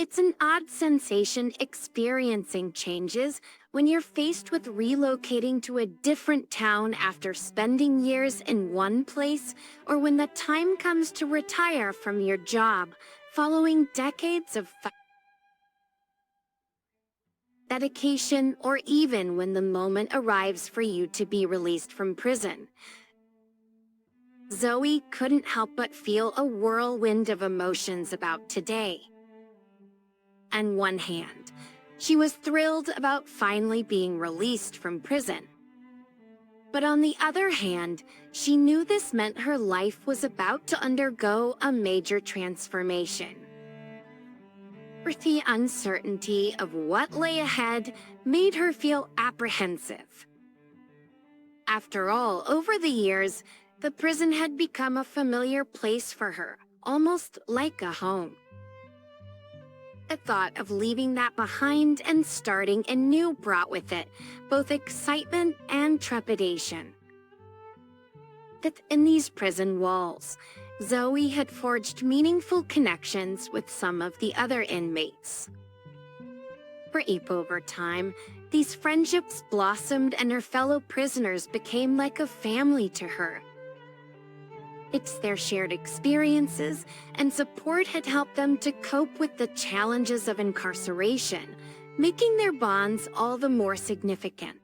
It's an odd sensation experiencing changes when you're faced with relocating to a different town after spending years in one place, or when the time comes to retire from your job following decades of dedication, or even when the moment arrives for you to be released from prison. Zoe couldn't help but feel a whirlwind of emotions about today. On one hand, she was thrilled about finally being released from prison. But on the other hand, she knew this meant her life was about to undergo a major transformation. The uncertainty of what lay ahead made her feel apprehensive. After all, over the years, the prison had become a familiar place for her, almost like a home. The thought of leaving that behind and starting anew brought with it both excitement and trepidation. Within these prison walls, Zoe had forged meaningful connections with some of the other inmates. Over time, these friendships blossomed and her fellow prisoners became like a family to her. It's their shared experiences and support had helped them to cope with the challenges of incarceration, making their bonds all the more significant.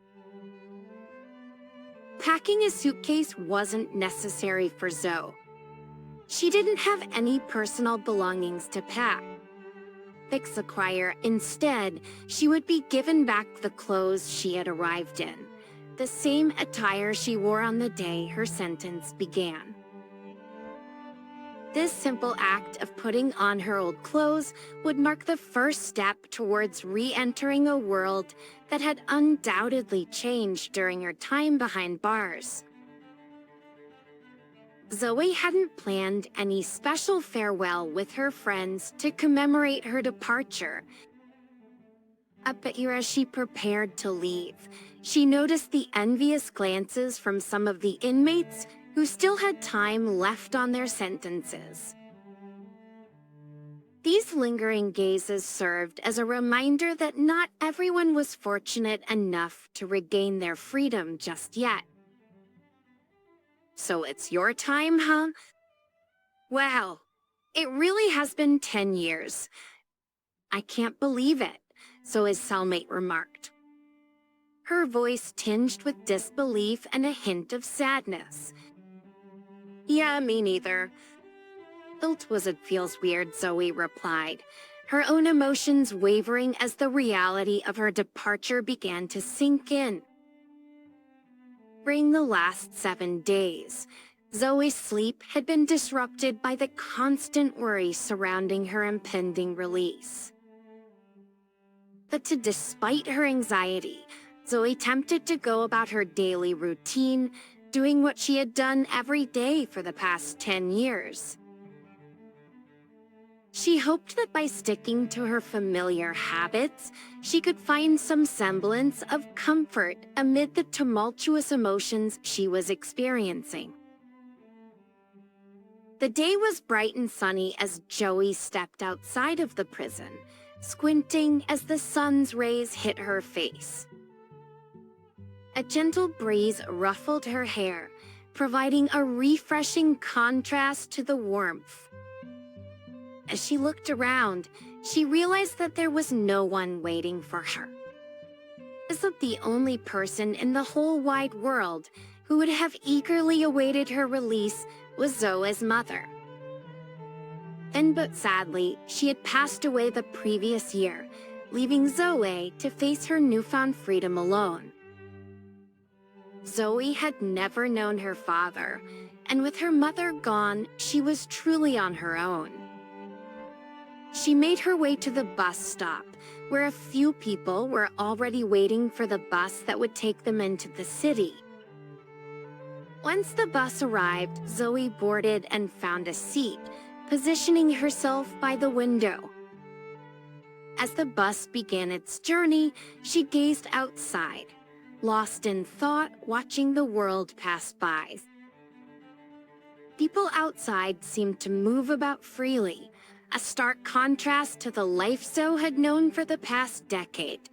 Packing a suitcase wasn't necessary for Zoe. She didn't have any personal belongings to pack. Instead, she would be given back the clothes she had arrived in, the same attire she wore on the day her sentence began. This simple act of putting on her old clothes would mark the first step towards re-entering a world that had undoubtedly changed during her time behind bars. Zoe hadn't planned any special farewell with her friends to commemorate her departure. But as she prepared to leave, she noticed the envious glances from some of the inmates who still had time left on their sentences. These lingering gazes served as a reminder that not everyone was fortunate enough to regain their freedom just yet. So it's your time, huh? Wow, it really has been 10 years. I can't believe it, so his cellmate remarked. Her voice tinged with disbelief and a hint of sadness. Yeah, me neither. It feels weird, Zoe replied, her own emotions wavering as the reality of her departure began to sink in. During the last 7 days, Zoe's sleep had been disrupted by the constant worry surrounding her impending release. But despite her anxiety, Zoe attempted to go about her daily routine, doing what she had done every day for the past 10 years. She hoped that by sticking to her familiar habits, she could find some semblance of comfort amid the tumultuous emotions she was experiencing. The day was bright and sunny as Zoe stepped outside of the prison, squinting as the sun's rays hit her face. A gentle breeze ruffled her hair, providing a refreshing contrast to the warmth. As she looked around, she realized that there was no one waiting for her. The only person in the whole wide world who would have eagerly awaited her release was Zoe's mother. But sadly, she had passed away the previous year, leaving Zoe to face her newfound freedom alone. Zoe had never known her father, and with her mother gone, she was truly on her own. She made her way to the bus stop, where a few people were already waiting for the bus that would take them into the city. Once the bus arrived, Zoe boarded and found a seat, positioning herself by the window. As the bus began its journey, she gazed outside, lost in thought, watching the world pass by. People outside seemed to move about freely, a stark contrast to the life Zoe had known for the past decade.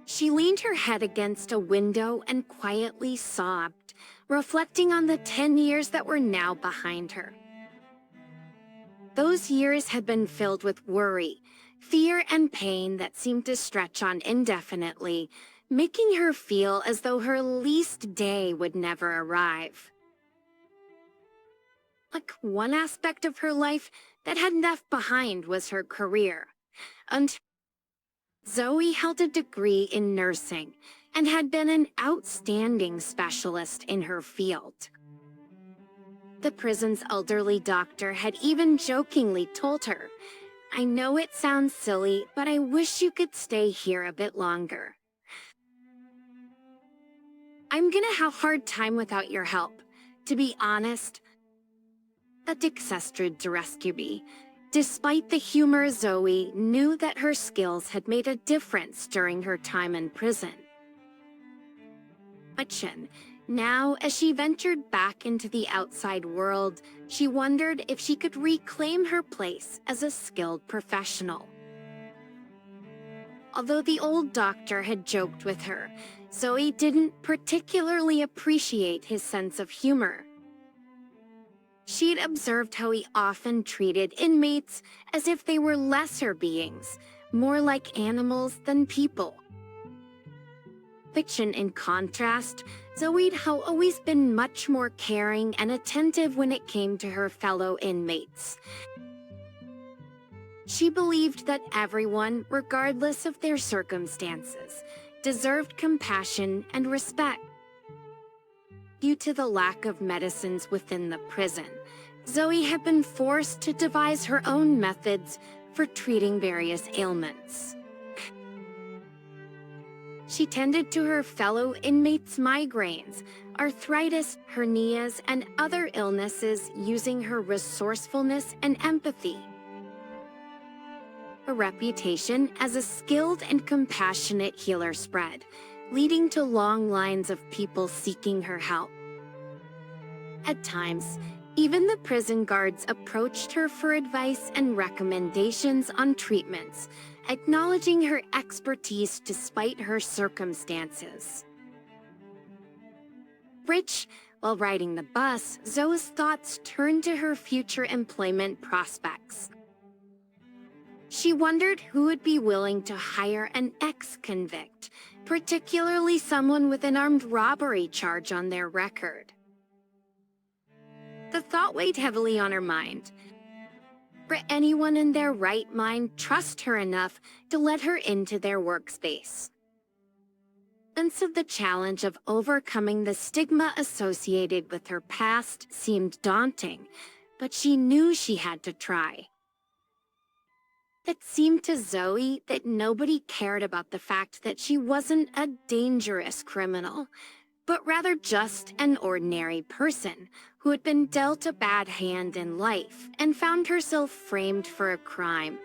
She leaned her head against a window and quietly sobbed, reflecting on the 10 years that were now behind her. Those years had been filled with worry, fear, and pain that seemed to stretch on indefinitely, making her feel as though her least day would never arrive. Like one aspect of her life that hadn't left behind was her career. Zoe held a degree in nursing and had been an outstanding specialist in her field. The prison's elderly doctor had even jokingly told her, "I know it sounds silly, but I wish you could stay here a bit longer. I'm gonna have a hard time without your help. To be honest, that excestrad to rescue me." Despite the humor, Zoe knew that her skills had made a difference during her time in prison. Now, as she ventured back into the outside world, she wondered if she could reclaim her place as a skilled professional. Although the old doctor had joked with her, Zoe didn't particularly appreciate his sense of humor. She'd observed how he often treated inmates as if they were lesser beings, more like animals than people. In contrast, Zoe'd always been much more caring and attentive when it came to her fellow inmates. She believed that everyone, regardless of their circumstances, deserved compassion and respect. Due to the lack of medicines within the prison, Zoe had been forced to devise her own methods for treating various ailments. She tended to her fellow inmates' migraines, arthritis, hernias, and other illnesses using her resourcefulness and empathy. Her reputation as a skilled and compassionate healer spread, leading to long lines of people seeking her help. At times, even the prison guards approached her for advice and recommendations on treatments, acknowledging her expertise despite her circumstances. While riding the bus, Zoe's thoughts turned to her future employment prospects. She wondered who would be willing to hire an ex-convict, particularly someone with an armed robbery charge on their record. The thought weighed heavily on her mind. For anyone in their right mind trust her enough to let her into their workspace? The sense of the challenge of overcoming the stigma associated with her past seemed daunting, but she knew she had to try. It seemed to Zoe that nobody cared about the fact that she wasn't a dangerous criminal, but rather just an ordinary person who had been dealt a bad hand in life and found herself framed for a crime.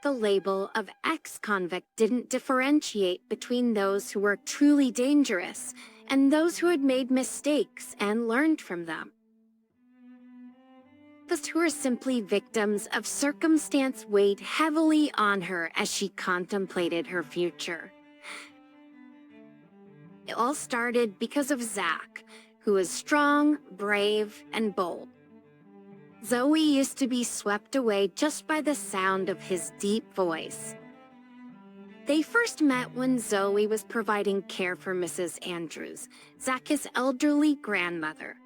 The label of ex-convict didn't differentiate between those who were truly dangerous and those who had made mistakes and learned from them. Those who were simply victims of circumstance weighed heavily on her as she contemplated her future. It all started because of Zach, who was strong, brave, and bold. Zoe used to be swept away just by the sound of his deep voice. They first met when Zoe was providing care for Mrs. Andrews, Zach's elderly grandmother.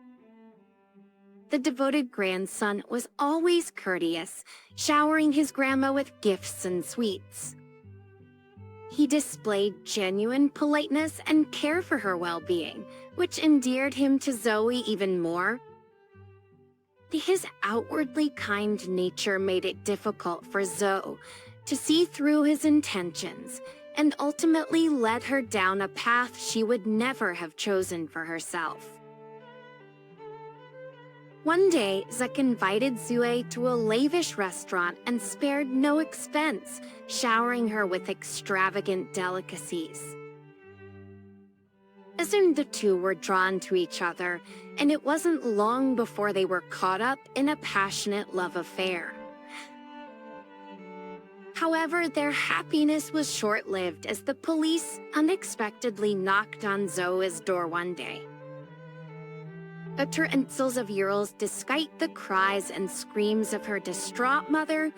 The devoted grandson was always courteous, showering his grandma with gifts and sweets. He displayed genuine politeness and care for her well-being, which endeared him to Zoe even more. His outwardly kind nature made it difficult for Zoe to see through his intentions and ultimately led her down a path she would never have chosen for herself. One day, Zach invited Zoe to a lavish restaurant and spared no expense, showering her with extravagant delicacies. Soon the two were drawn to each other, and it wasn't long before they were caught up in a passionate love affair. However, their happiness was short-lived as the police unexpectedly knocked on Zoe's door one day. After intervals of years, despite the cries and screams of her distraught mother,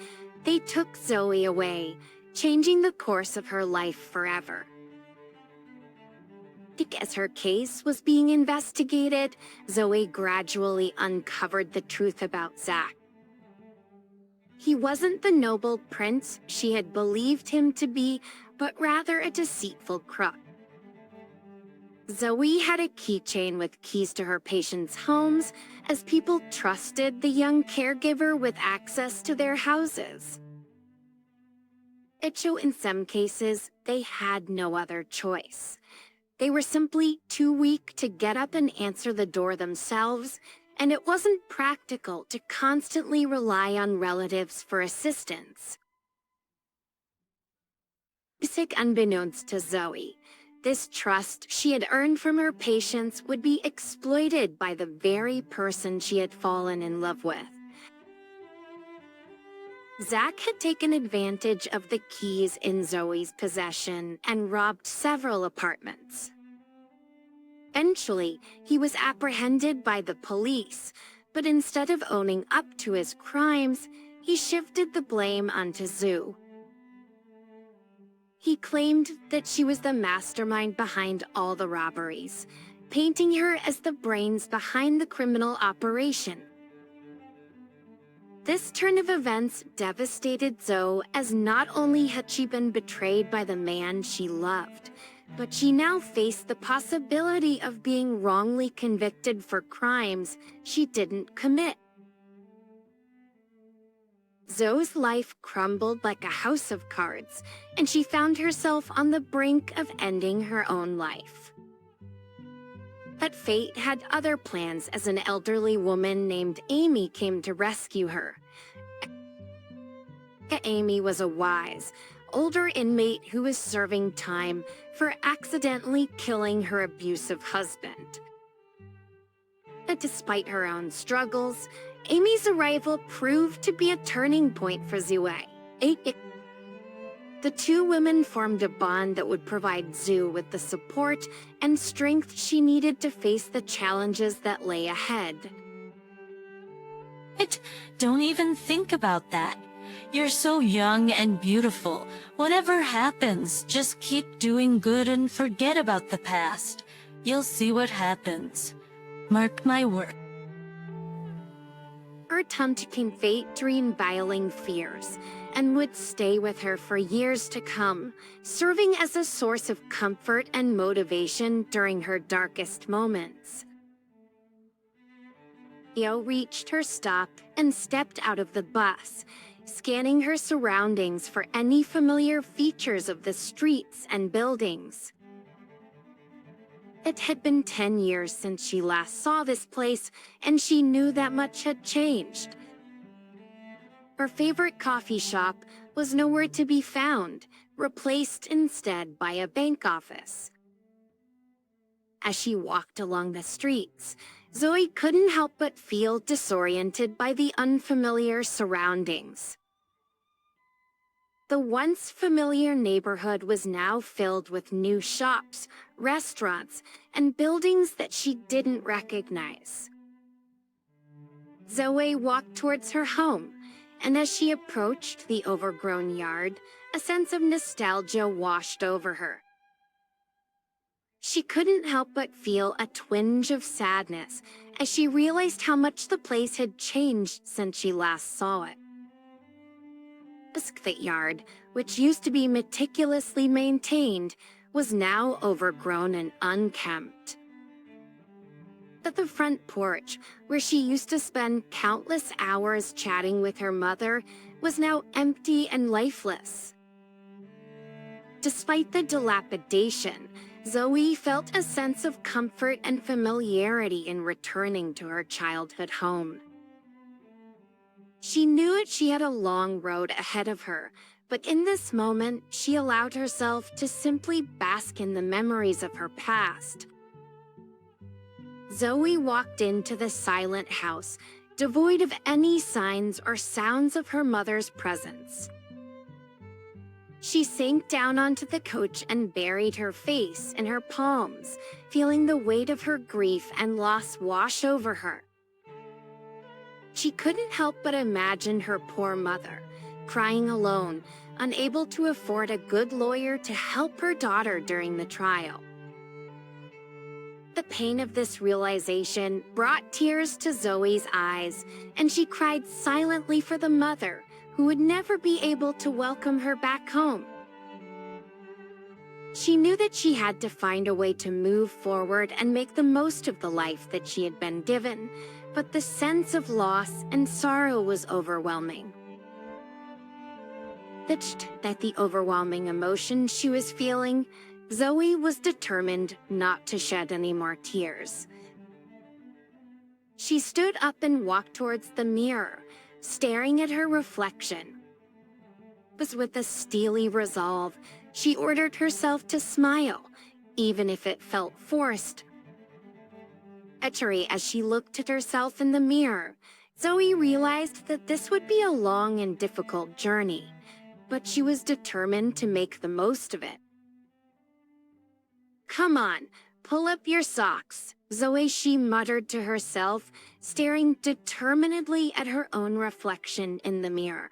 they took Zoe away, changing the course of her life forever. As her case was being investigated, Zoe gradually uncovered the truth about Zach. He wasn't the noble prince she had believed him to be, but rather a deceitful crook. Zoe had a keychain with keys to her patients' homes, as people trusted the young caregiver with access to their houses. It showed in some cases they had no other choice. They were simply too weak to get up and answer the door themselves, and it wasn't practical to constantly rely on relatives for assistance. Unbeknownst to Zoe, this trust she had earned from her patients would be exploited by the very person she had fallen in love with. Zach had taken advantage of the keys in Zoe's possession and robbed several apartments. Eventually, he was apprehended by the police, but instead of owning up to his crimes, he shifted the blame onto Zoe. He claimed that she was the mastermind behind all the robberies, painting her as the brains behind the criminal operation. This turn of events devastated Zoe, as not only had she been betrayed by the man she loved, but she now faced the possibility of being wrongly convicted for crimes she didn't commit. Zoe's life crumbled like a house of cards, and she found herself on the brink of ending her own life. But fate had other plans as an elderly woman named Amy came to rescue her. Amy was a wise, older inmate who was serving time for accidentally killing her abusive husband. But despite her own struggles, Amy's arrival proved to be a turning point for Zoe. The two women formed a bond that would provide Zoe with the support and strength she needed to face the challenges that lay ahead. Don't even think about that. You're so young and beautiful. Whatever happens, just keep doing good and forget about the past. You'll see what happens. Mark my word. Her tempting fate dreamed battling fears, and would stay with her for years to come, serving as a source of comfort and motivation during her darkest moments. Theo reached her stop and stepped out of the bus, scanning her surroundings for any familiar features of the streets and buildings. It had been 10 years since she last saw this place, and she knew that much had changed. Her favorite coffee shop was nowhere to be found, replaced instead by a bank office. As she walked along the streets, Zoe couldn't help but feel disoriented by the unfamiliar surroundings. The once familiar neighborhood was now filled with new shops, restaurants, and buildings that she didn't recognize. Zoe walked towards her home, and as she approached the overgrown yard, a sense of nostalgia washed over her. She couldn't help but feel a twinge of sadness as she realized how much the place had changed since she last saw it. The yard, which used to be meticulously maintained, was now overgrown and unkempt. At the front porch, where she used to spend countless hours chatting with her mother, was now empty and lifeless. Despite the dilapidation, Zoe felt a sense of comfort and familiarity in returning to her childhood home. She knew that she had a long road ahead of her, but in this moment, she allowed herself to simply bask in the memories of her past, Zoe walked into the silent house, devoid of any signs or sounds of her mother's presence. She sank down onto the couch and buried her face in her palms, feeling the weight of her grief and loss wash over her. She couldn't help but imagine her poor mother, crying alone, unable to afford a good lawyer to help her daughter during the trial. The pain of this realization brought tears to Zoe's eyes, and she cried silently for the mother who would never be able to welcome her back home. She knew that she had to find a way to move forward and make the most of the life that she had been given, but the sense of loss and sorrow was overwhelming. That the overwhelming emotion she was feeling, Zoe was determined not to shed any more tears. She stood up and walked towards the mirror, staring at her reflection. But with a steely resolve, she ordered herself to smile, even if it felt forced. As she looked at herself in the mirror, Zoe realized that this would be a long and difficult journey, but she was determined to make the most of it. "Come on, pull up your socks," Zoe, she muttered to herself, staring determinedly at her own reflection in the mirror.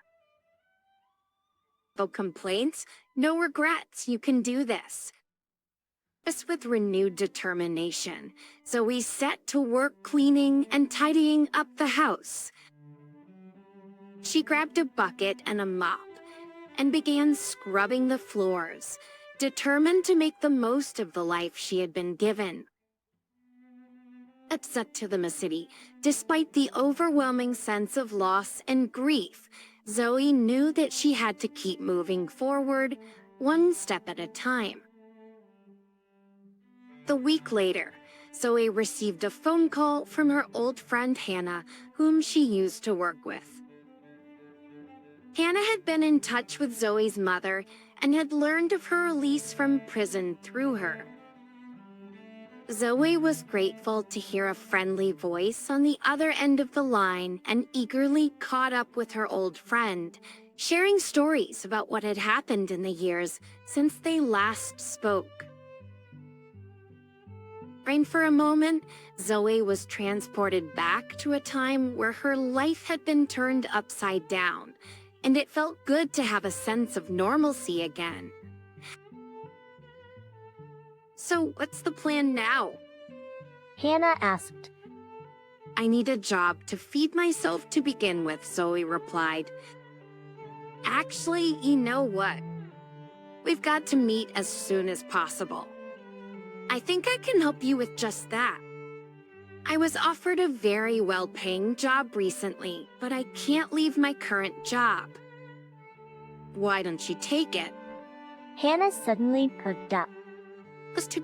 "No complaints, no regrets, you can do this." Just with renewed determination, Zoe set to work cleaning and tidying up the house. She grabbed a bucket and a mop and began scrubbing the floors, determined to make the most of the life she had been given. Upset to the city, despite the overwhelming sense of loss and grief, Zoe knew that she had to keep moving forward, one step at a time. A week later, Zoe received a phone call from her old friend Hannah, whom she used to work with. Hannah had been in touch with Zoe's mother and had learned of her release from prison through her. Zoe was grateful to hear a friendly voice on the other end of the line and eagerly caught up with her old friend, sharing stories about what had happened in the years since they last spoke. And for a moment, Zoe was transported back to a time where her life had been turned upside down, and it felt good to have a sense of normalcy again. "So what's the plan now?" Hannah asked. "I need a job to feed myself to begin with," Zoe replied. "Actually, you know what? We've got to meet as soon as possible. I think I can help you with just that. I was offered a very well-paying job recently, but I can't leave my current job." "Why don't you take it?" Hannah suddenly perked up.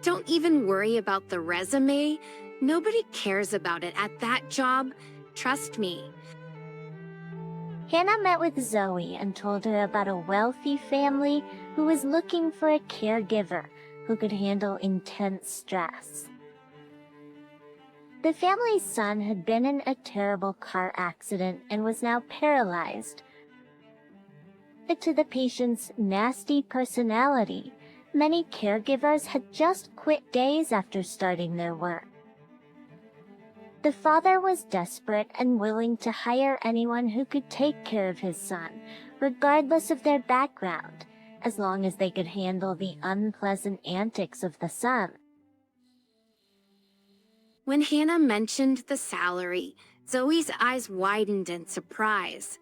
"Don't even worry about the resume. Nobody cares about it at that job. Trust me." Hannah met with Zoe and told her about a wealthy family who was looking for a caregiver who could handle intense stress. The family's son had been in a terrible car accident and was now paralyzed. To the patient's nasty personality, many caregivers had just quit days after starting their work. The father was desperate and willing to hire anyone who could take care of his son, regardless of their background, as long as they could handle the unpleasant antics of the son. When Hannah mentioned the salary, Zoe's eyes widened in surprise.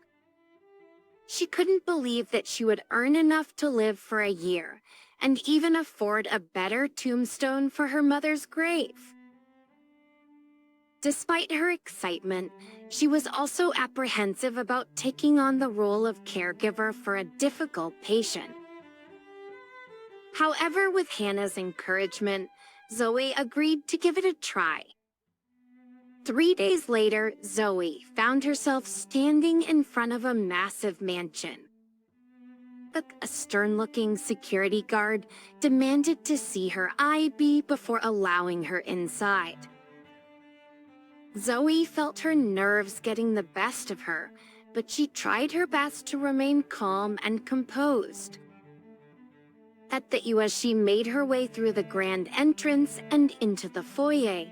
She couldn't believe that she would earn enough to live for a year, and even afford a better tombstone for her mother's grave. Despite her excitement, she was also apprehensive about taking on the role of caregiver for a difficult patient. However, with Hannah's encouragement, Zoe agreed to give it a try. 3 days later, Zoe found herself standing in front of a massive mansion. A stern-looking security guard demanded to see her ID before allowing her inside. Zoe felt her nerves getting the best of her, but she tried her best to remain calm and composed. As she made her way through the grand entrance and into the foyer,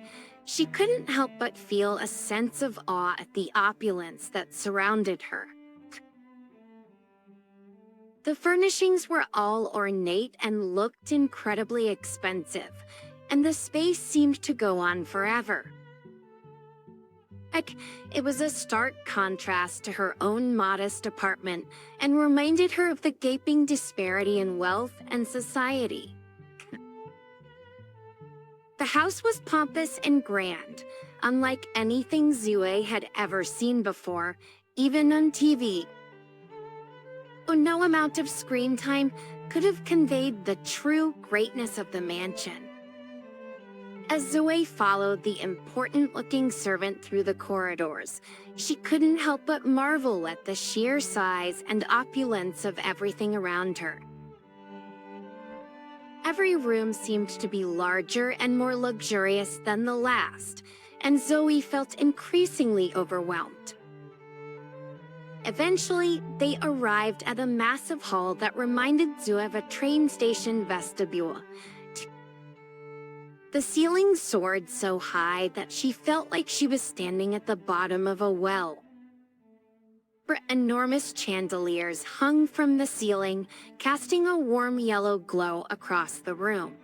she couldn't help but feel a sense of awe at the opulence that surrounded her. The furnishings were all ornate and looked incredibly expensive, and the space seemed to go on forever. It was a stark contrast to her own modest apartment and reminded her of the gaping disparity in wealth and society. The house was pompous and grand, unlike anything Zoe had ever seen before, even on TV. No amount of screen time could have conveyed the true greatness of the mansion. As Zoe followed the important-looking servant through the corridors, she couldn't help but marvel at the sheer size and opulence of everything around her. Every room seemed to be larger and more luxurious than the last, and Zoe felt increasingly overwhelmed. Eventually, they arrived at a massive hall that reminded Zoe of a train station vestibule. The ceiling soared so high that she felt like she was standing at the bottom of a well. Enormous chandeliers hung from the ceiling, casting a warm yellow glow across the room.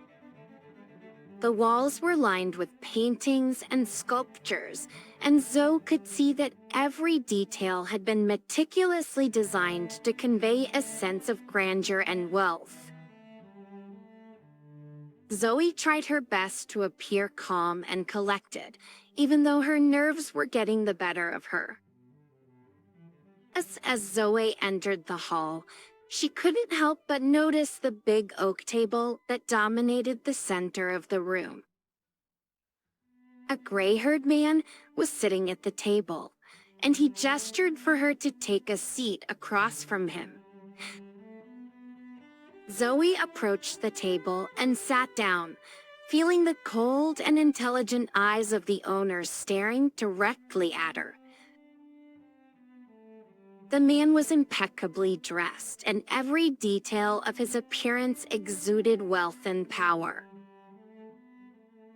The walls were lined with paintings and sculptures, and Zoe could see that every detail had been meticulously designed to convey a sense of grandeur and wealth. Zoe tried her best to appear calm and collected, even though her nerves were getting the better of her. As Zoe entered the hall, she couldn't help but notice the big oak table that dominated the center of the room. A gray-haired man was sitting at the table, and he gestured for her to take a seat across from him. Zoe approached the table and sat down, feeling the cold and intelligent eyes of the owner staring directly at her. The man was impeccably dressed, and every detail of his appearance exuded wealth and power.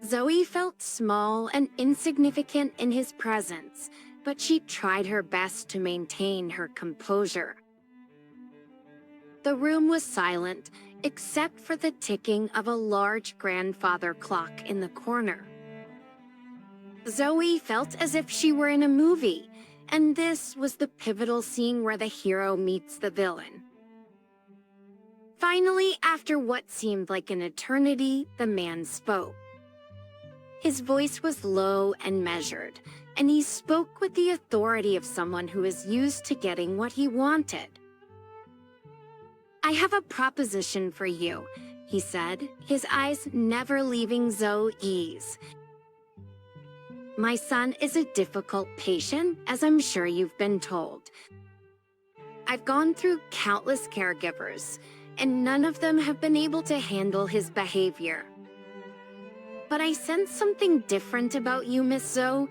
Zoe felt small and insignificant in his presence, but she tried her best to maintain her composure. The room was silent, except for the ticking of a large grandfather clock in the corner. Zoe felt as if she were in a movie, and this was the pivotal scene where the hero meets the villain. Finally, after what seemed like an eternity, the man spoke. His voice was low and measured, and he spoke with the authority of someone who is used to getting what he wanted. "I have a proposition for you," he said, his eyes never leaving Zoe's. "My son is a difficult patient, as I'm sure you've been told. I've gone through countless caregivers, and none of them have been able to handle his behavior. But I sense something different about you, Miss Zoe,"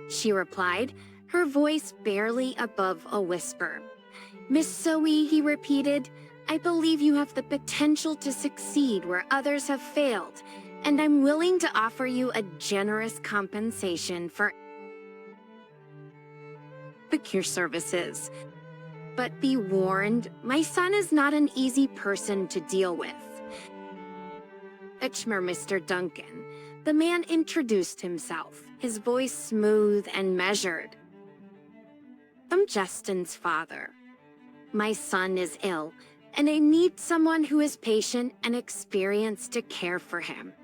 she replied, her voice barely above a whisper. "Miss Zoe," he repeated, "I believe you have the potential to succeed where others have failed, and I'm willing to offer you a generous compensation for your services. But be warned, my son is not an easy person to deal with." Mr. Duncan, the man introduced himself, his voice smooth and measured. "I'm Justin's father. My son is ill, and I need someone who is patient and experienced to care for him.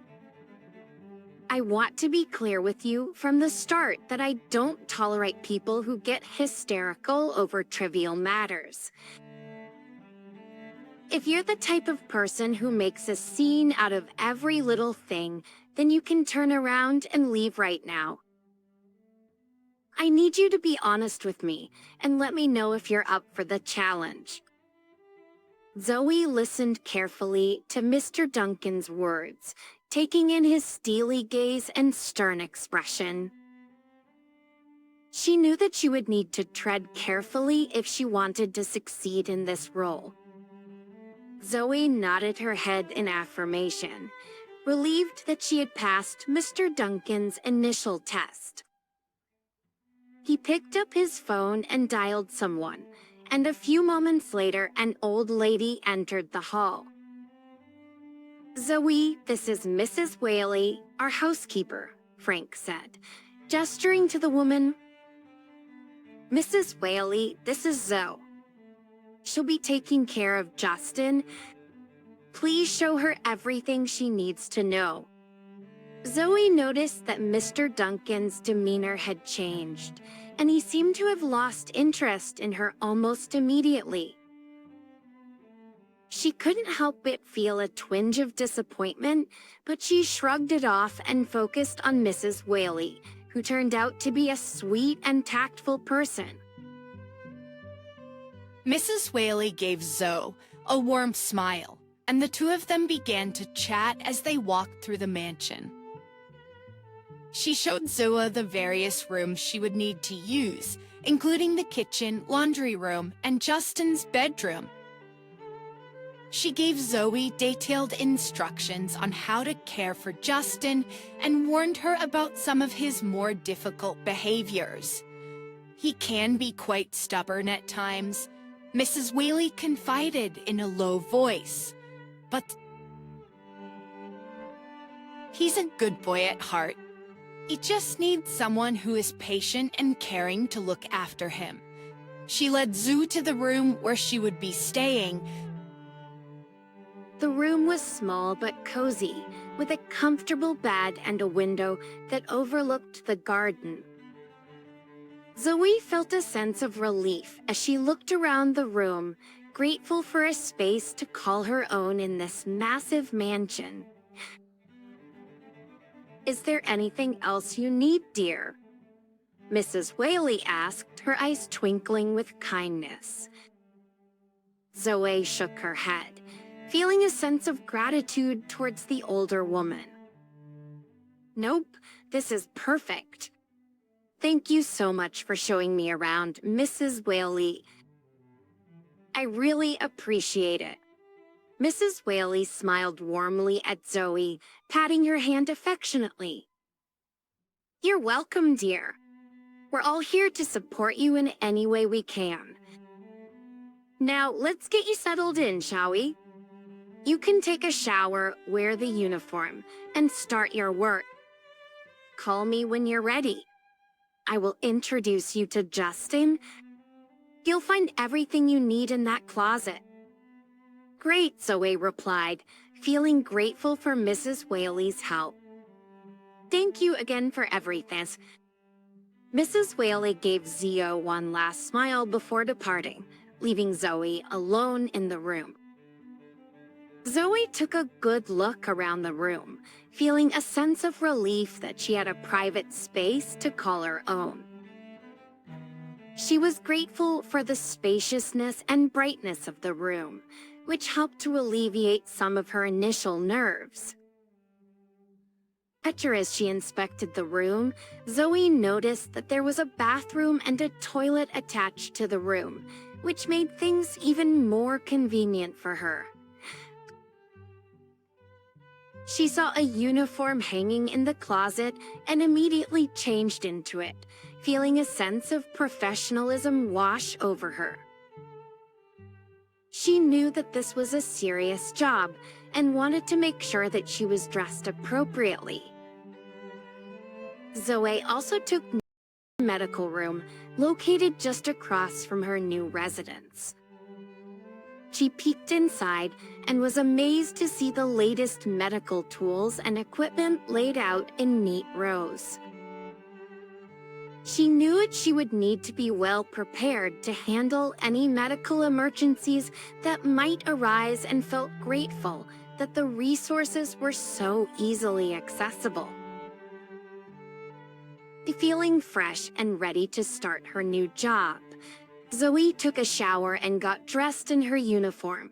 I want to be clear with you from the start that I don't tolerate people who get hysterical over trivial matters. If you're the type of person who makes a scene out of every little thing, then you can turn around and leave right now. I need you to be honest with me and let me know if you're up for the challenge." Zoe listened carefully to Mr. Duncan's words, taking in his steely gaze and stern expression. She knew that she would need to tread carefully if she wanted to succeed in this role. Zoe nodded her head in affirmation, relieved that she had passed Mr. Duncan's initial test. He picked up his phone and dialed someone, and a few moments later, an old lady entered the hall. "Zoe, this is Mrs. Whaley, our housekeeper," Frank said, gesturing to the woman. "Mrs. Whaley, this is Zoe. She'll be taking care of Justin. Please show her everything she needs to know." Zoe noticed that Mr. Duncan's demeanor had changed, and he seemed to have lost interest in her almost immediately. She couldn't help but feel a twinge of disappointment, but she shrugged it off and focused on Mrs. Whaley, who turned out to be a sweet and tactful person. Mrs. Whaley gave Zoe a warm smile, and the two of them began to chat as they walked through the mansion. She showed Zoe the various rooms she would need to use, including the kitchen, laundry room, and Justin's bedroom. She gave Zoe detailed instructions on how to care for Justin and warned her about some of his more difficult behaviors. He can be quite stubborn at times, Mrs. Whaley confided in a low voice, but he's a good boy at heart. He just needs someone who is patient and caring to look after him. She led Zoe to the room where she would be staying. The room was small but cozy, with a comfortable bed and a window that overlooked the garden. Zoe felt a sense of relief as she looked around the room, grateful for a space to call her own in this massive mansion. "Is there anything else you need, dear?" Mrs. Whaley asked, her eyes twinkling with kindness. Zoe shook her head, feeling a sense of gratitude towards the older woman. "Nope, this is perfect. Thank you so much for showing me around, Mrs. Whaley. I really appreciate it." Mrs. Whaley smiled warmly at Zoe, patting her hand affectionately. "You're welcome, dear. We're all here to support you in any way we can. Now, let's get you settled in, shall we? You can take a shower, wear the uniform, and start your work. Call me when you're ready. I will introduce you to Justin. You'll find everything you need in that closet." "Great," Zoe replied, feeling grateful for Mrs. Whaley's help. "Thank you again for everything." Mrs. Whaley gave Zio one last smile before departing, leaving Zoe alone in the room. Zoe took a good look around the room, feeling a sense of relief that she had a private space to call her own. She was grateful for the spaciousness and brightness of the room, which helped to alleviate some of her initial nerves. As she inspected the room, Zoe noticed that there was a bathroom and a toilet attached to the room, which made things even more convenient for her. She saw a uniform hanging in the closet and immediately changed into it, feeling a sense of professionalism wash over her. She knew that this was a serious job and wanted to make sure that she was dressed appropriately. Zoe also took the medical room, located just across from her new residence. She peeked inside and was amazed to see the latest medical tools and equipment laid out in neat rows. She knew that she would need to be well prepared to handle any medical emergencies that might arise and felt grateful that the resources were so easily accessible. Feeling fresh and ready to start her new job, Zoe took a shower and got dressed in her uniform.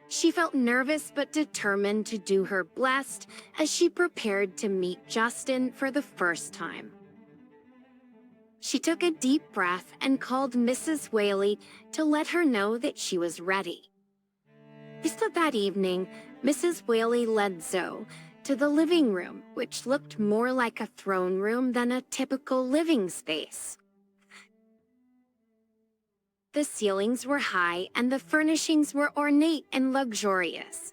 She felt nervous but determined to do her best as she prepared to meet Justin for the first time. She took a deep breath and called Mrs. Whaley to let her know that she was ready. So that evening, Mrs. Whaley led Zoe to the living room, which looked more like a throne room than a typical living space. The ceilings were high and the furnishings were ornate and luxurious.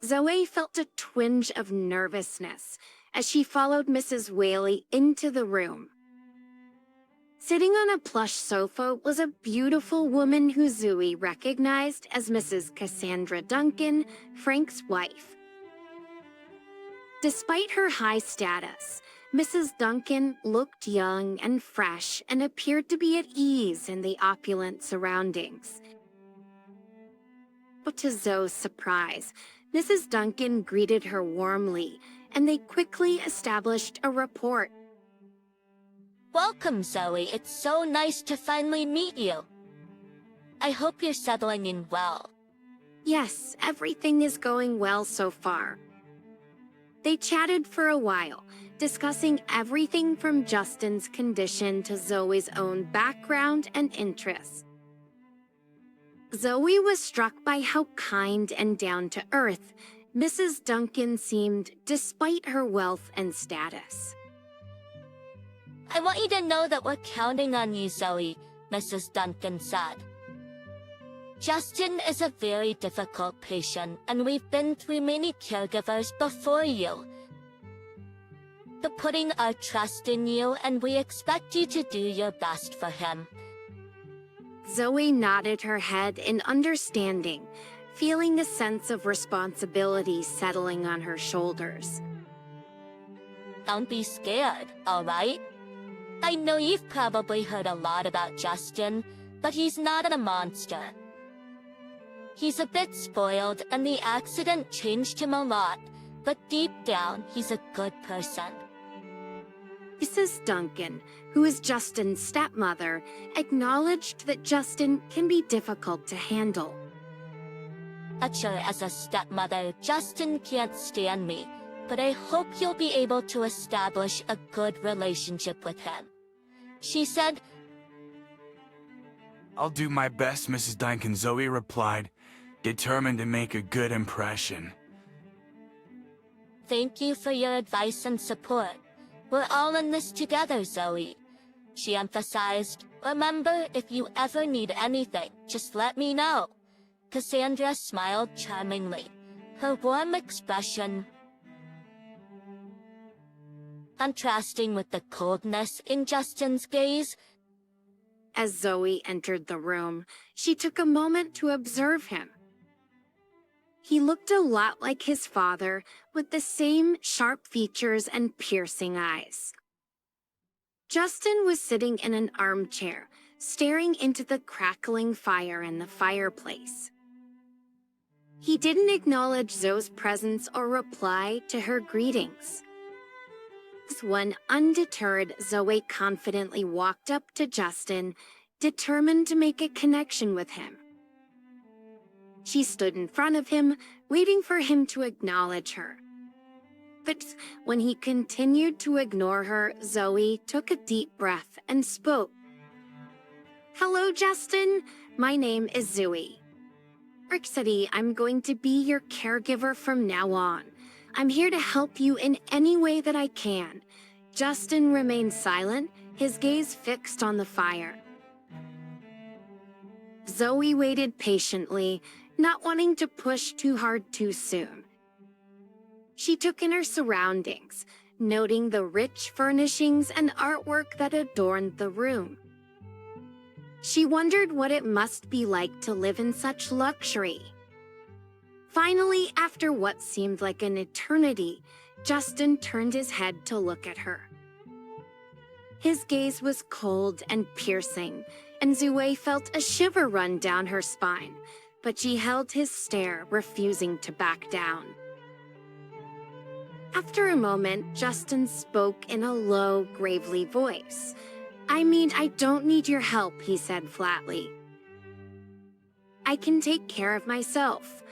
Zoe felt a twinge of nervousness as she followed Mrs. Whaley into the room. Sitting on a plush sofa was a beautiful woman who Zoe recognized as Mrs. Cassandra Duncan, Frank's wife. Despite her high status, Mrs. Duncan looked young and fresh and appeared to be at ease in the opulent surroundings. But to Zoe's surprise, Mrs. Duncan greeted her warmly, and they quickly established a rapport. Welcome, Zoe. It's so nice to finally meet you. I hope you're settling in well. Yes, everything is going well so far. They chatted for a while, discussing everything from Justin's condition to Zoe's own background and interests. Zoe was struck by how kind and down-to-earth Mrs. Duncan seemed despite her wealth and status. I want you to know that we're counting on you, Zoe, Mrs. Duncan said. Justin is a very difficult patient, and we've been through many caregivers before you. We're putting our trust in you, and we expect you to do your best for him. Zoe nodded her head in understanding, feeling a sense of responsibility settling on her shoulders. Don't be scared, all right? I know you've probably heard a lot about Justin, but he's not a monster. He's a bit spoiled, and the accident changed him a lot, but deep down, he's a good person. Mrs. Duncan, who is Justin's stepmother, acknowledged that Justin can be difficult to handle. Sure, as a stepmother, Justin can't stand me, but I hope you'll be able to establish a good relationship with him. She said, I'll do my best, Mrs. Duncan, Zoe replied, determined to make a good impression. Thank you for your advice and support. We're all in this together, Zoe. She emphasized, remember, if you ever need anything, just let me know. Cassandra smiled charmingly, her warm expression contrasting with the coldness in Justin's gaze. As Zoe entered the room, she took a moment to observe him. He looked a lot like his father, with the same sharp features and piercing eyes. Justin was sitting in an armchair, staring into the crackling fire in the fireplace. He didn't acknowledge Zoe's presence or reply to her greetings. When undeterred, Zoe confidently walked up to Justin, determined to make a connection with him. She stood in front of him, waiting for him to acknowledge her. But when he continued to ignore her, Zoe took a deep breath and spoke. Hello, Justin. My name is Zoe. Brick City, I'm going to be your caregiver from now on. I'm here to help you in any way that I can. Justin remained silent, his gaze fixed on the fire. Zoe waited patiently, not wanting to push too hard too soon. She took in her surroundings, noting the rich furnishings and artwork that adorned the room. She wondered what it must be like to live in such luxury. Finally, after what seemed like an eternity, Justin turned his head to look at her. His gaze was cold and piercing, and Zoe felt a shiver run down her spine, but she held his stare, refusing to back down. After a moment, Justin spoke in a low, gravely voice. I don't need your help, he said flatly. I can take care of myself.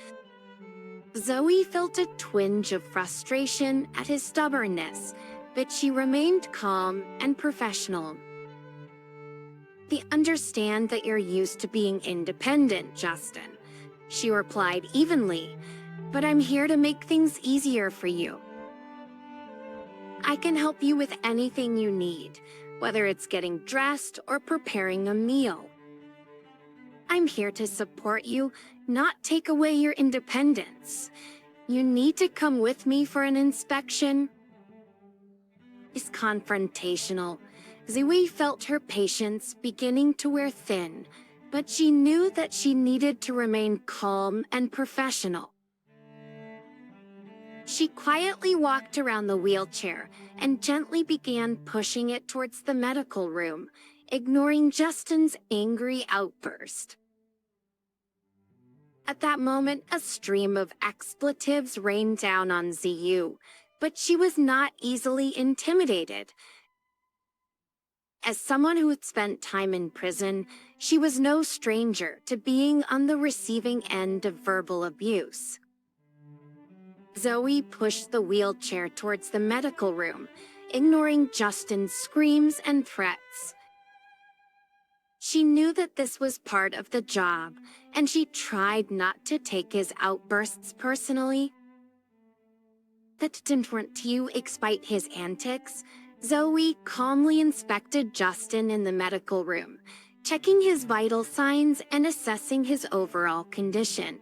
Zoe felt a twinge of frustration at his stubbornness, but she remained calm and professional. "I understand that you're used to being independent, Justin," she replied evenly, "but I'm here to make things easier for you. I can help you with anything you need, whether it's getting dressed or preparing a meal. I'm here to support you, not take away your independence. You need to come with me for an inspection." Is confrontational. Zoe felt her patience beginning to wear thin, but she knew that she needed to remain calm and professional. She quietly walked around the wheelchair and gently began pushing it towards the medical room, ignoring Justin's angry outburst. At that moment, a stream of expletives rained down on ZU, but she was not easily intimidated. As someone who had spent time in prison, she was no stranger to being on the receiving end of verbal abuse. Zoe pushed the wheelchair towards the medical room, ignoring Justin's screams and threats. She knew that this was part of the job, and she tried not to take his outbursts personally. That didn't want to expite his antics. Zoe calmly inspected Justin in the medical room, checking his vital signs and assessing his overall condition.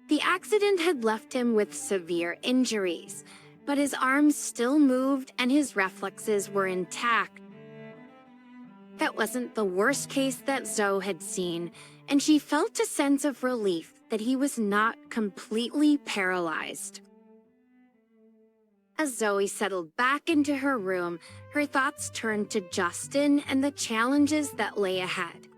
The accident had left him with severe injuries, but his arms still moved and his reflexes were intact. That wasn't the worst case that Zoe had seen, and she felt a sense of relief that he was not completely paralyzed. As Zoe settled back into her room, her thoughts turned to Justin and the challenges that lay ahead.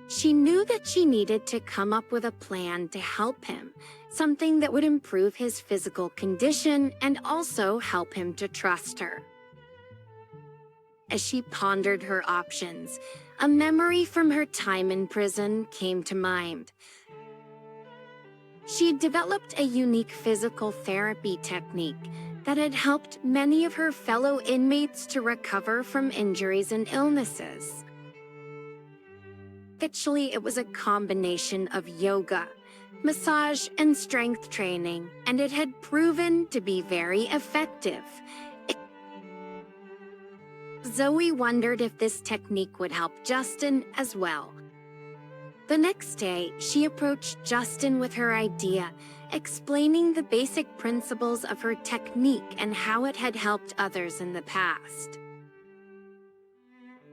She knew that she needed to come up with a plan to help him, something that would improve his physical condition and also help him to trust her. As she pondered her options, a memory from her time in prison came to mind. She had developed a unique physical therapy technique that had helped many of her fellow inmates to recover from injuries and illnesses. Actually, it was a combination of yoga, massage, and strength training, and it had proven to be very effective. Zoe wondered if this technique would help Justin as well. The next day, she approached Justin with her idea, explaining the basic principles of her technique and how it had helped others in the past.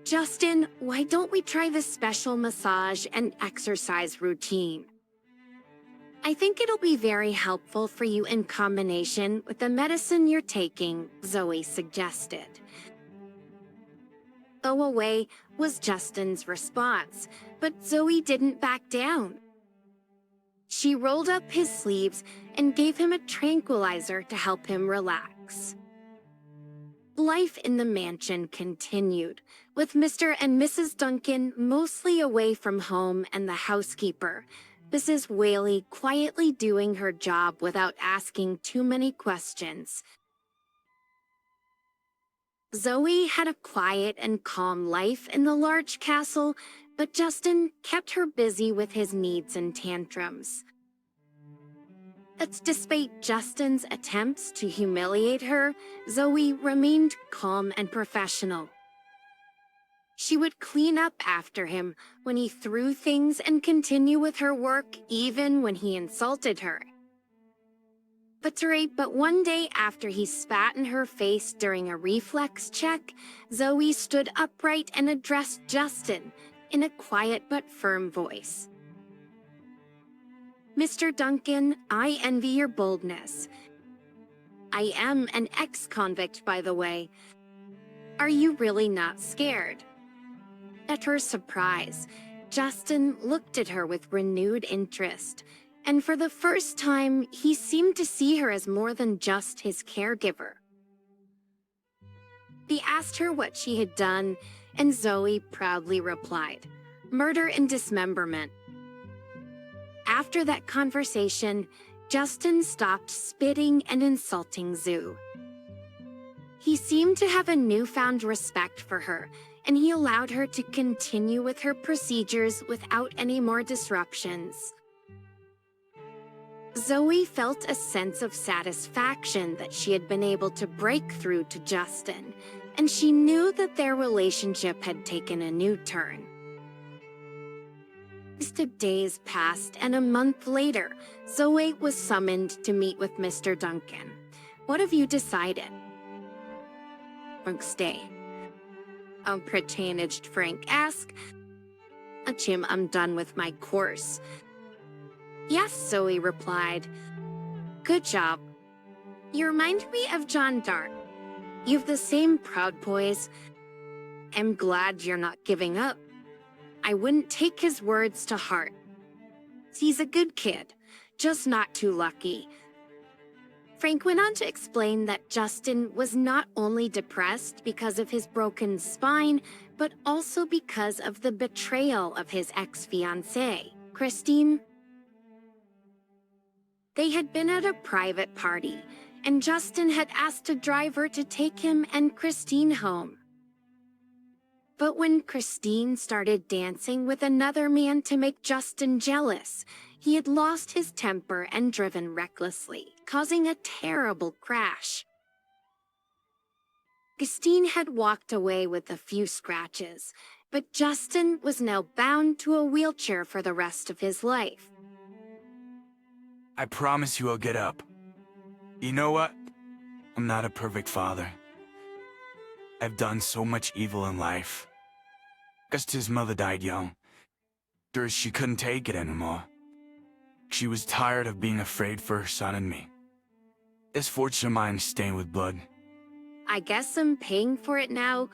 "Justin, why don't we try this special massage and exercise routine? I think it'll be very helpful for you in combination with the medicine you're taking," Zoe suggested. "Go away," was Justin's response, but Zoe didn't back down. She rolled up his sleeves and gave him a tranquilizer to help him relax. Life in the mansion continued, with Mr. and Mrs. Duncan mostly away from home and the housekeeper, Mrs. Whaley quietly doing her job without asking too many questions. Zoe had a quiet and calm life in the large castle, but Justin kept her busy with his needs and tantrums. But despite Justin's attempts to humiliate her, Zoe remained calm and professional. She would clean up after him when he threw things and continue with her work even when he insulted her. But one day after he spat in her face during a reflex check, Zoe stood upright and addressed Justin in a quiet but firm voice. "Mr. Duncan, I envy your boldness. I am an ex-convict, by the way. Are you really not scared?" At her surprise, Justin looked at her with renewed interest, and for the first time, he seemed to see her as more than just his caregiver. He asked her what she had done, and Zoe proudly replied, "Murder and dismemberment." After that conversation, Justin stopped spitting and insulting Zoo. He seemed to have a newfound respect for her, and he allowed her to continue with her procedures without any more disruptions. Zoe felt a sense of satisfaction that she had been able to break through to Justin, and she knew that their relationship had taken a new turn. Days passed, and a month later, Zoe was summoned to meet with Mr. Duncan. "What have you decided?" "Frank, stay." Pretended Frank asked. "Jim, I'm done with my course." "Yes," Zoe replied. "Good job. You remind me of John Dart. You've the same proud poise. I'm glad you're not giving up. I wouldn't take his words to heart. He's a good kid, just not too lucky." Frank went on to explain that Justin was not only depressed because of his broken spine, but also because of the betrayal of his ex-fiancée, Christine. They had been at a private party, and Justin had asked a driver to take him and Christine home. But when Christine started dancing with another man to make Justin jealous, he had lost his temper and driven recklessly, causing a terrible crash. Christine had walked away with a few scratches, but Justin was now bound to a wheelchair for the rest of his life. I promise you I'll get up. You know what? I'm not a perfect father. I've done so much evil in life. Guess his mother died young. She couldn't take it anymore. She was tired of being afraid for her son and me. This fortune of mine is stained with blood. I guess I'm paying for it now.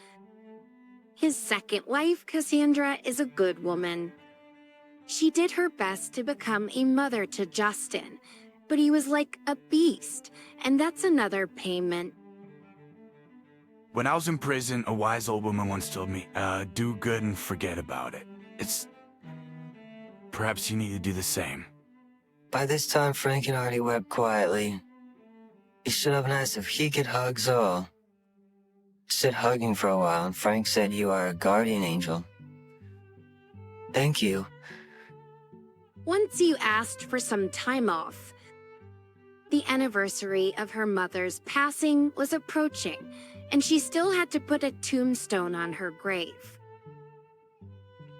His second wife, Cassandra, is a good woman. She did her best to become a mother to Justin, but he was like a beast, and that's another payment. When I was in prison, a wise old woman once told me, do good and forget about it. Perhaps you need to do the same. By this time, Frank had already wept quietly. He stood up and asked if he could hug Zoe. Stood hugging for a while, and Frank said, "You are a guardian angel." "Thank you." Once you asked for some time off. The anniversary of her mother's passing was approaching, and she still had to put a tombstone on her grave.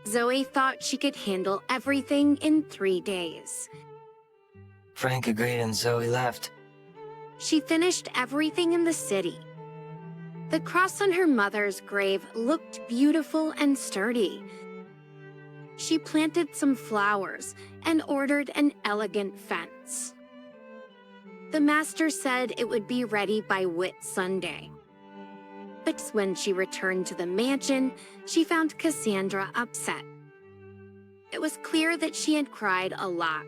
Zoe thought she could handle everything in 3 days. Frank agreed and Zoe left. She finished everything in the city. The cross on her mother's grave looked beautiful and sturdy. She planted some flowers and ordered an elegant fence. The master said it would be ready by Whit Sunday. But when she returned to the mansion, she found Cassandra upset. It was clear that she had cried a lot.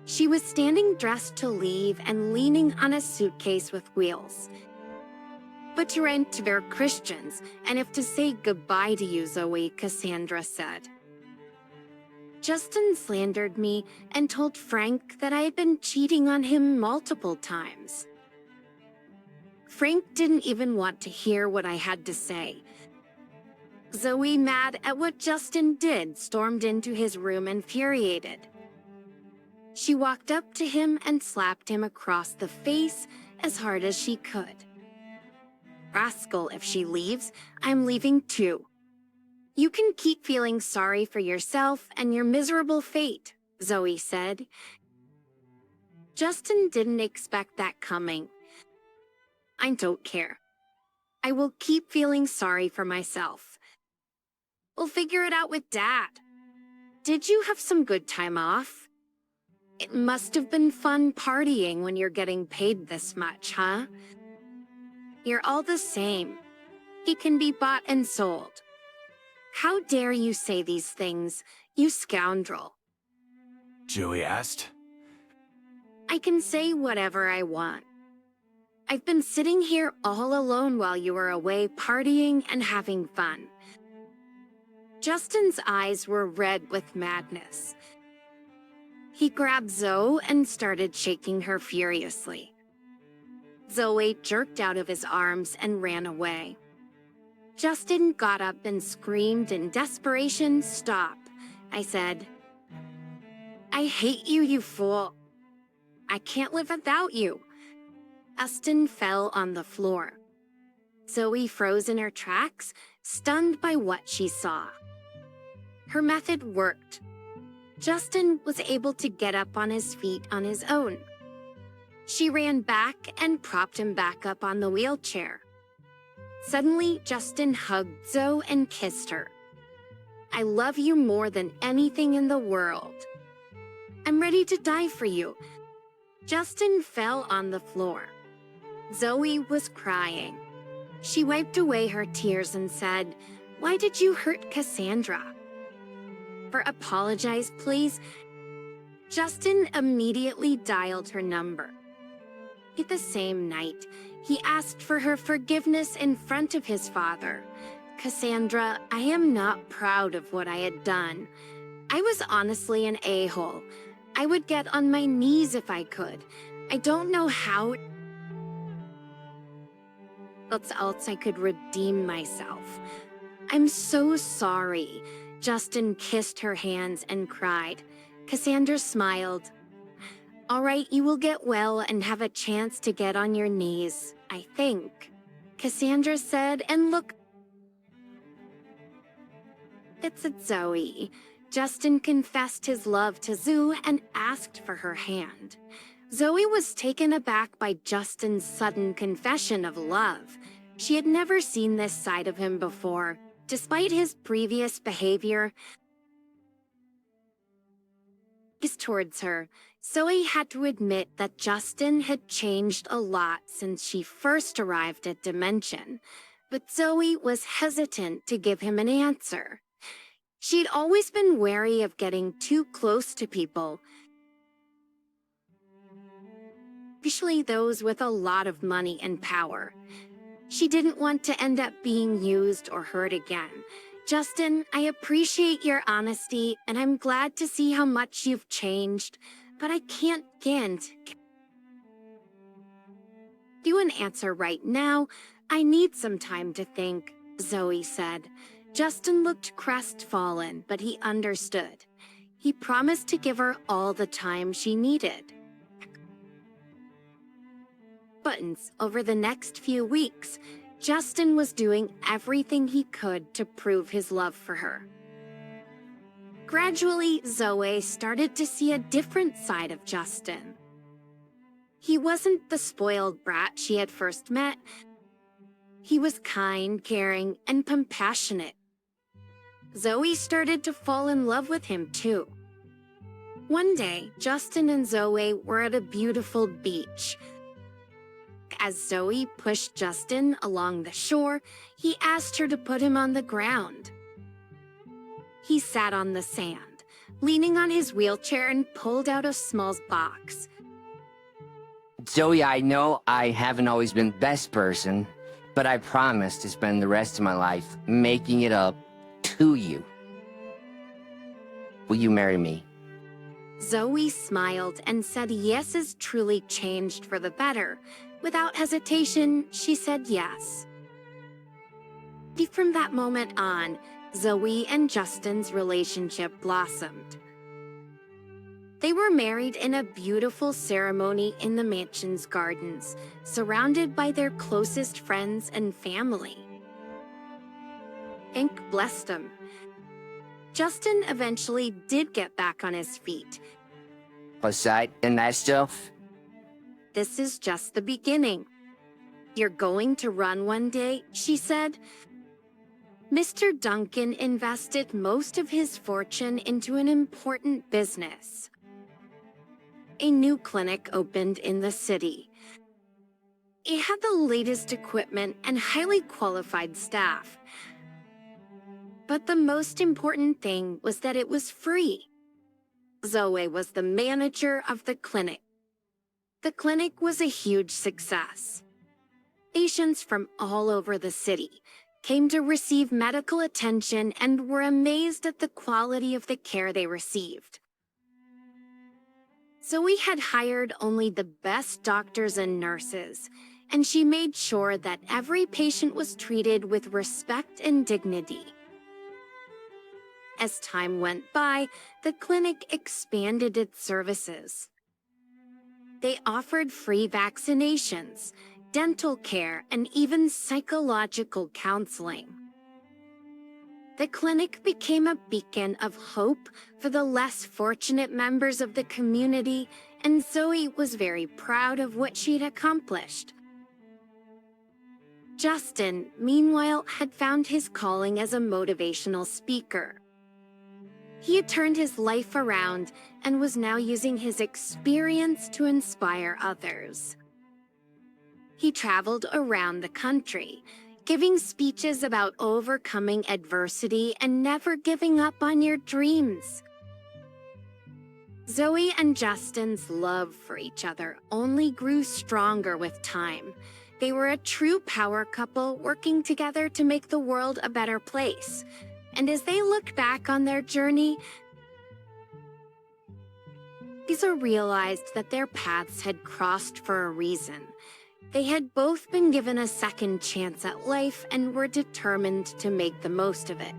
She was standing dressed to leave and leaning on a suitcase with wheels. "But they're Christians, and if to say goodbye to you, Zoe," Cassandra said. Justin slandered me and told Frank that I had been cheating on him multiple times. Frank didn't even want to hear what I had to say. Zoe, mad at what Justin did, stormed into his room infuriated. She walked up to him and slapped him across the face as hard as she could. "Rascal, if she leaves, I'm leaving too. You can keep feeling sorry for yourself and your miserable fate," Zoe said. Justin didn't expect that coming. "I don't care. I will keep feeling sorry for myself. We'll figure it out with Dad. Did you have some good time off? It must have been fun partying when you're getting paid this much, huh? You're all the same. He can be bought and sold. How dare you say these things, you scoundrel?" Joey asked. "I can say whatever I want. I've been sitting here all alone while you were away partying and having fun." Justin's eyes were red with madness. He grabbed Zoe and started shaking her furiously. Zoe jerked out of his arms and ran away. Justin got up and screamed in desperation, "Stop," I said. "I hate you, you fool. I can't live without you." Justin fell on the floor. Zoe froze in her tracks, stunned by what she saw. Her method worked. Justin was able to get up on his feet on his own. She ran back and propped him back up on the wheelchair. Suddenly, Justin hugged Zoe and kissed her. "I love you more than anything in the world. I'm ready to die for you." Justin fell on the floor. Zoe was crying. She wiped away her tears and said, "Why did you hurt Cassandra?" "Apologize, please." Justin immediately dialed her number. The same night, he asked for her forgiveness in front of his father. "Cassandra, I am not proud of what I had done. I was honestly an a-hole. I would get on my knees if I could. I don't know how else I could redeem myself. I'm so sorry." Justin kissed her hands and cried. Cassandra smiled. "All right, you will get well and have a chance to get on your knees, I think," Cassandra said and looked at Zoe. Justin confessed his love to Zoe and asked for her hand. Zoe was taken aback by Justin's sudden confession of love. She had never seen this side of him before. Despite his previous behavior towards her, Zoe had to admit that Justin had changed a lot since she first arrived at Dimension, but Zoe was hesitant to give him an answer. She'd always been wary of getting too close to people, especially those with a lot of money and power. She didn't want to end up being used or hurt again. "Justin, I appreciate your honesty, and I'm glad to see how much you've changed, but I can't give you an answer right now. I need some time to think," Zoe said. Justin looked crestfallen, but he understood. He promised to give her all the time she needed. Buttons. Over the next few weeks, Justin was doing everything he could to prove his love for her. Gradually, Zoe started to see a different side of Justin. He wasn't the spoiled brat she had first met. He was kind, caring, and compassionate. Zoe started to fall in love with him too. One day, Justin and Zoe were at a beautiful beach. As Zoe pushed Justin along the shore, he asked her to put him on the ground. He sat on the sand, leaning on his wheelchair and pulled out a small box. "Zoe, I know I haven't always been the best person, but I promise to spend the rest of my life making it up to you. Will you marry me?" Zoe smiled and said yes has truly changed for the better. Without hesitation, she said yes. From that moment on, Zoe and Justin's relationship blossomed. They were married in a beautiful ceremony in the mansion's gardens, surrounded by their closest friends and family. Ink blessed them. Justin eventually did get back on his feet. Aside and that stuff, "This is just the beginning. You're going to run one day," she said. Mr. Duncan invested most of his fortune into an important business. A new clinic opened in the city. It had the latest equipment and highly qualified staff. But the most important thing was that it was free. Zoe was the manager of the clinic. The clinic was a huge success. Patients from all over the city came to receive medical attention and were amazed at the quality of the care they received. Zoe had hired only the best doctors and nurses, and she made sure that every patient was treated with respect and dignity. As time went by, the clinic expanded its services. They offered free vaccinations, dental care, and even psychological counseling. The clinic became a beacon of hope for the less fortunate members of the community, and Zoe was very proud of what she'd accomplished. Justin, meanwhile, had found his calling as a motivational speaker. He had turned his life around and was now using his experience to inspire others. He traveled around the country, giving speeches about overcoming adversity and never giving up on your dreams. Zoe and Justin's love for each other only grew stronger with time. They were a true power couple working together to make the world a better place. And as they looked back on their journey, Lisa realized that their paths had crossed for a reason. They had both been given a second chance at life and were determined to make the most of it.